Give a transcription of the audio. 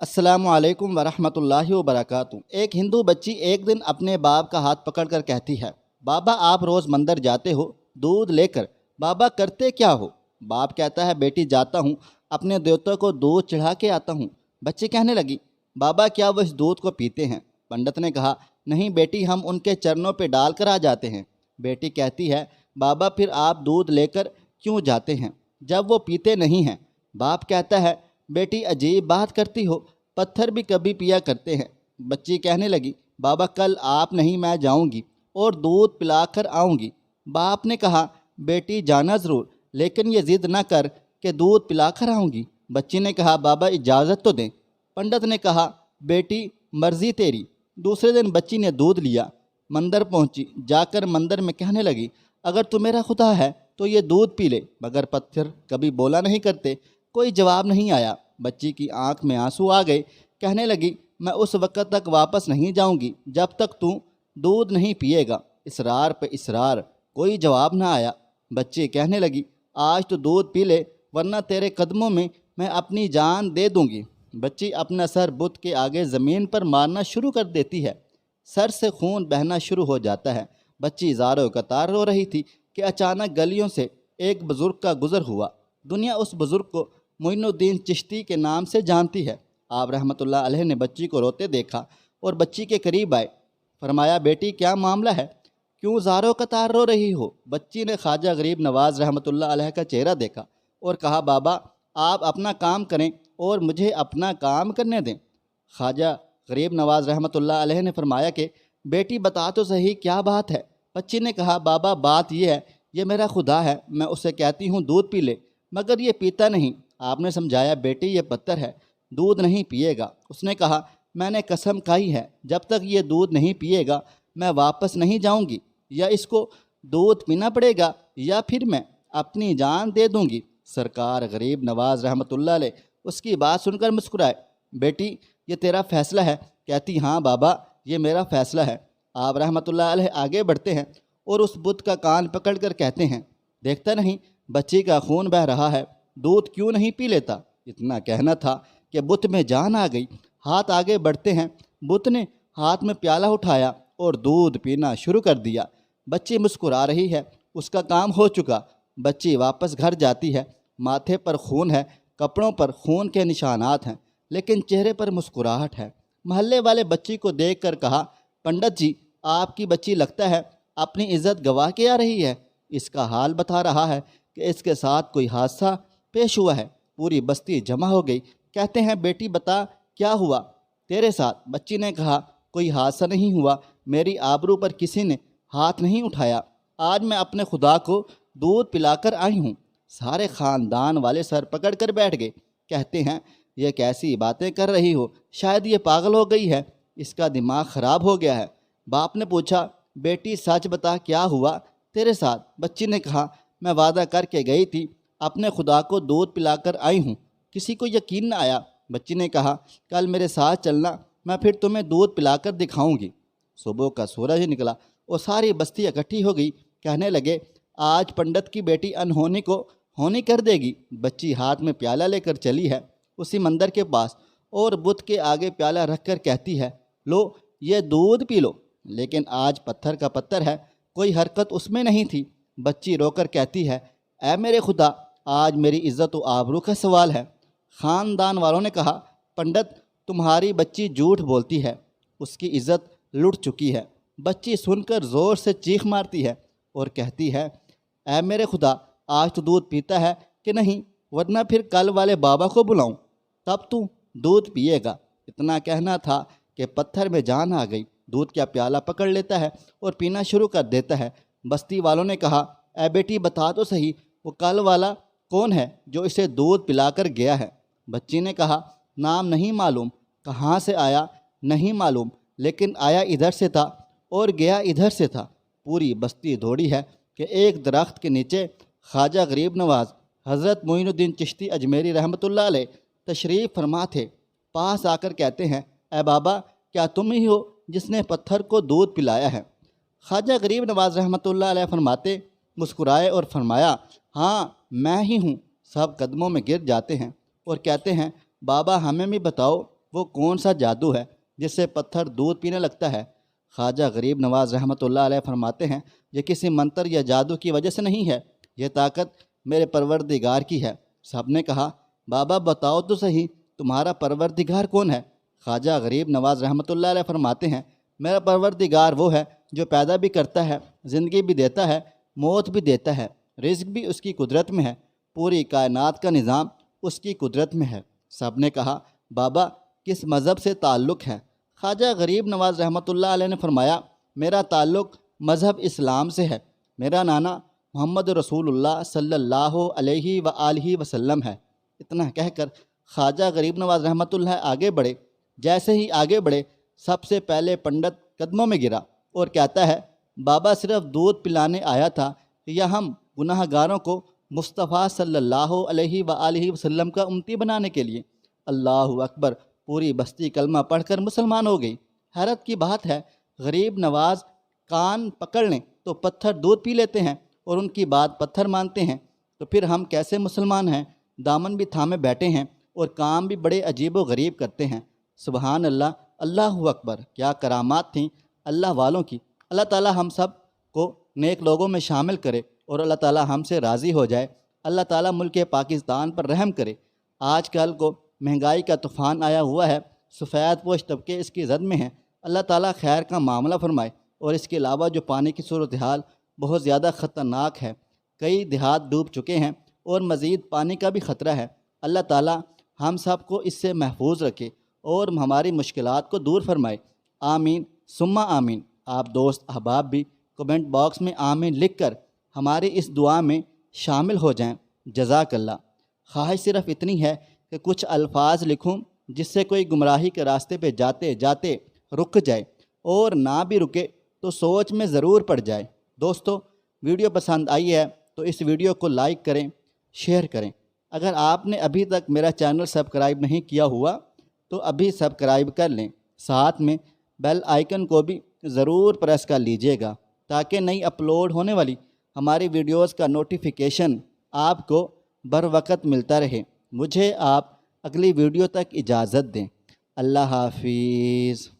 अस्सलामु अलैकुम वरहमतुल्लाहि वबरकातुहू। एक हिंदू बच्ची एक दिन अपने बाप का हाथ पकड़कर कहती है, बाबा आप रोज़ मंदिर जाते हो दूध लेकर, बाबा करते क्या हो? बाप कहता है, बेटी जाता हूँ, अपने देवता को दूध चढ़ा के आता हूँ। बच्ची कहने लगी, बाबा क्या वो इस दूध को पीते हैं? पंडित ने कहा, नहीं बेटी, हम उनके चरणों पे डाल कर आ जाते हैं। बेटी कहती है, बाबा फिर आप दूध लेकर क्यों जाते हैं जब वो पीते नहीं हैं? बाप कहता है, बेटी अजीब बात करती हो, पत्थर भी कभी पिया करते हैं। बच्ची कहने लगी, बाबा कल आप नहीं मैं जाऊंगी और दूध पिलाकर आऊंगी। बाप ने कहा, बेटी जाना ज़रूर, लेकिन ये ज़िद ना कर कि दूध पिलाकर आऊंगी। बच्ची ने कहा, बाबा इजाज़त तो दें। पंडित ने कहा, बेटी मर्ज़ी तेरी। दूसरे दिन बच्ची ने दूध लिया, मंदिर पहुंची, जाकर मंदिर में कहने लगी, अगर तू मेरा खुदा है तो ये दूध पी ले। मगर पत्थर कभी बोला नहीं करते, कोई जवाब नहीं आया। बच्ची की आंख में आंसू आ गए, कहने लगी, मैं उस वक्त तक वापस नहीं जाऊंगी जब तक तू दूध नहीं पिएगा। इसरार पे इसरार, कोई जवाब ना आया। बच्ची कहने लगी, आज तो दूध पी ले, वरना तेरे कदमों में मैं अपनी जान दे दूंगी। बच्ची अपना सर बुत के आगे ज़मीन पर मारना शुरू कर देती है, सर से खून बहना शुरू हो जाता है। बच्ची ज़ारो कतार रो रही थी कि अचानक गलियों से एक बुज़ुर्ग का गुज़र हुआ। दुनिया उस बुज़ुर्ग को मोइनुद्दीन चिश्ती के नाम से जानती है। आप रहमतुल्लाह अलैह ने बच्ची को रोते देखा और बच्ची के करीब आए। फरमाया, बेटी क्या मामला है, क्यों ज़ारो कतार रो रही हो? बच्ची ने ख्वाजा गरीब नवाज़ रहमतुल्लाह अलैह का चेहरा देखा और कहा, बाबा आप अपना काम करें और मुझे अपना काम करने दें। ख्वाजा गरीब नवाज़ रहमतुल्लाह अलैह ने फरमाया कि बेटी बता तो सही क्या बात है? बच्ची ने कहा, बाबा बात यह है, ये मेरा खुदा है, मैं उसे कहती हूँ दूध पी ले, मगर ये पीता नहीं। आपने समझाया, बेटी ये पत्थर है, दूध नहीं पिएगा। उसने कहा, मैंने कसम खाई है, जब तक ये दूध नहीं पिएगा मैं वापस नहीं जाऊंगी, या इसको दूध पीना पड़ेगा या फिर मैं अपनी जान दे दूंगी। सरकार गरीब नवाज़ रहमतुल्लाह अलैह उसकी बात सुनकर मुस्कुराए। बेटी ये तेरा फ़ैसला है? कहती, हाँ बाबा ये मेरा फ़ैसला है। आप रहमतुल्लाह अलैह आगे बढ़ते हैं और उस बुत का कान पकड़ कर कहते हैं, देखता नहीं बच्ची का खून बह रहा है, दूध क्यों नहीं पी लेता? इतना कहना था कि बुत में जान आ गई। हाथ आगे बढ़ते हैं, बुत ने हाथ में प्याला उठाया और दूध पीना शुरू कर दिया। बच्ची मुस्कुरा रही है, उसका काम हो चुका। बच्ची वापस घर जाती है, माथे पर खून है, कपड़ों पर खून के निशानात हैं, लेकिन चेहरे पर मुस्कुराहट है। महल्ले वाले बच्ची को देखकर कहा, पंडित जी आपकी बच्ची लगता है अपनी इज्जत गंवा के आ रही है। इसका हाल बता रहा है कि इसके साथ कोई हादसा पेश हुआ है। पूरी बस्ती जमा हो गई। कहते हैं, बेटी बता क्या हुआ तेरे साथ? बच्ची ने कहा, कोई हादसा नहीं हुआ, मेरी आबरू पर किसी ने हाथ नहीं उठाया। आज मैं अपने खुदा को दूध पिलाकर आई हूँ। सारे ख़ानदान वाले सर पकड़ कर बैठ गए। कहते हैं, यह कैसी बातें कर रही हो, शायद ये पागल हो गई है, इसका दिमाग ख़राब हो गया है। बाप ने पूछा, बेटी सच बता क्या हुआ तेरे साथ? बच्ची ने कहा, मैं वादा करके गई थी, अपने खुदा को दूध पिलाकर आई हूँ, किसी को यकीन न आया। बच्ची ने कहा, कल मेरे साथ चलना, मैं फिर तुम्हें दूध पिलाकर दिखाऊंगी। सुबह का सूरज निकला और सारी बस्ती इकट्ठी हो गई। कहने लगे, आज पंडित की बेटी अनहोनी को होनी कर देगी। बच्ची हाथ में प्याला लेकर चली है उसी मंदिर के पास और बुत के आगे प्याला रखकर कहती है, लो ये दूध पी लो। लेकिन आज पत्थर का पत्थर है, कोई हरकत उसमें नहीं थी। बच्ची रोकर कहती है, ऐ मेरे खुदा, आज मेरी इज़्ज़त व आबरू का सवाल है। ख़ानदान वालों ने कहा, पंडित तुम्हारी बच्ची झूठ बोलती है, उसकी इज़्ज़त लुट चुकी है। बच्ची सुनकर ज़ोर से चीख मारती है और कहती है, ऐ मेरे खुदा, आज तो दूध पीता है कि नहीं, वरना फिर कल वाले बाबा को बुलाऊं, तब तू दूध पिएगा। इतना कहना था कि पत्थर में जान आ गई। दूध का प्याला पकड़ लेता है और पीना शुरू कर देता है। बस्ती वालों ने कहा, ऐ बेटी बता तो सही, वो कल वाला कौन है जो इसे दूध पिलाकर गया है? बच्ची ने कहा, नाम नहीं मालूम, कहाँ से आया नहीं मालूम, लेकिन आया इधर से था और गया इधर से था। पूरी बस्ती दौड़ी है कि एक दरख्त के नीचे ख्वाजा गरीब नवाज़ हज़रत मोइनुद्दीन चिश्ती अजमेरी रहमतुल्लाह अलैह तशरीफ़ फरमा थे। पास आकर कहते हैं, ऐ बाबा क्या तुम ही हो जिसने पत्थर को दूध पिलाया है? ख्वाजा गरीब नवाज़ रहमतुल्लाह अलैह फरमाते मुस्कुराए और फरमाया, हाँ मैं ही हूँ। सब कदमों में गिर जाते हैं और कहते हैं, बाबा हमें भी बताओ وہ کون سا جادو ہے جس سے پتھر دودھ پینے لگتا ہے؟ خواجہ غریب نواز رحمۃ اللہ علیہ فرماتے ہیں یہ کسی منتر یا جادو کی وجہ سے نہیں ہے، یہ طاقت میرے پروردگار کی ہے۔ سب نے کہا بابا بتاؤ تو صحیح تمہارا پروردگار کون ہے؟ خواجہ غریب نواز رحمۃ اللہ علیہ فرماتے ہیں میرا پروردگار وہ ہے جو پیدا بھی کرتا ہے، زندگی بھی دیتا ہے، موت بھی دیتا ہے، رزق بھی اس کی قدرت میں ہے، پوری کائنات کا نظام اس کی قدرت میں ہے۔ سب نے کہا بابا کس مذہب سے تعلق ہے؟ خواجہ غریب نواز رحمۃ اللہ علیہ نے فرمایا میرا تعلق مذہب اسلام سے ہے، میرا نانا محمد رسول اللہ صلی اللہ علیہ وآلہ وسلم ہے۔ اتنا کہہ کر خواجہ غریب نواز رحمۃ اللہ آگے بڑھے۔ جیسے ہی آگے بڑھے سب سے پہلے پنڈت قدموں میں گرا اور کہتا ہے بابا صرف دودھ پلانے آیا تھا یا ہم گناہ گاروں کو مصطفیٰ صلی اللہ علیہ وآلہ وسلم کا امتی بنانے کے لیے؟ اللہ اکبر! پوری بستی کلمہ پڑھ کر مسلمان ہو گئی۔ حیرت کی بات ہے غریب نواز کان پکڑ لیں تو پتھر دودھ پی لیتے ہیں اور ان کی بات پتھر مانتے ہیں، تو پھر ہم کیسے مسلمان ہیں؟ دامن بھی تھامے بیٹھے ہیں اور کام بھی بڑے عجیب و غریب کرتے ہیں۔ سبحان اللہ، اللہ اکبر! کیا کرامات تھیں اللہ والوں کی۔ اللہ تعالی ہم سب کو نیک لوگوں میں شامل کرے اور اللہ تعالی ہم سے راضی ہو جائے۔ اللہ تعالی ملک پاکستان پر رحم کرے۔ آج کل کو مہنگائی کا طوفان آیا ہوا ہے، سفید پوش طبقے اس کی زد میں ہیں۔ اللہ تعالی خیر کا معاملہ فرمائے۔ اور اس کے علاوہ جو پانی کی صورتحال بہت زیادہ خطرناک ہے، کئی دیہات ڈوب چکے ہیں اور مزید پانی کا بھی خطرہ ہے۔ اللہ تعالی ہم سب کو اس سے محفوظ رکھے اور ہماری مشکلات کو دور فرمائے۔ آمین ثم آمین۔ آپ دوست احباب بھی کمنٹ باکس میں آمین لکھ کر ہماری اس دعا میں شامل ہو جائیں۔ جزاک اللہ۔ خواہش صرف اتنی ہے کہ کچھ الفاظ لکھوں جس سے کوئی گمراہی کے راستے پہ جاتے جاتے رک جائے، اور نہ بھی رکے تو سوچ میں ضرور پڑ جائے۔ دوستو ویڈیو پسند آئی ہے تو اس ویڈیو کو لائک کریں، شیئر کریں۔ اگر آپ نے ابھی تک میرا چینل سبسکرائب نہیں کیا ہوا تو ابھی سبسکرائب کر لیں، ساتھ میں بیل آئیکن کو بھی ضرور پریس کر لیجئے گا تاکہ نئی اپلوڈ ہونے والی ہماری ویڈیوز کا نوٹیفیکیشن آپ کو بر وقت ملتا رہے۔ مجھے آپ اگلی ویڈیو تک اجازت دیں۔ اللہ حافظ۔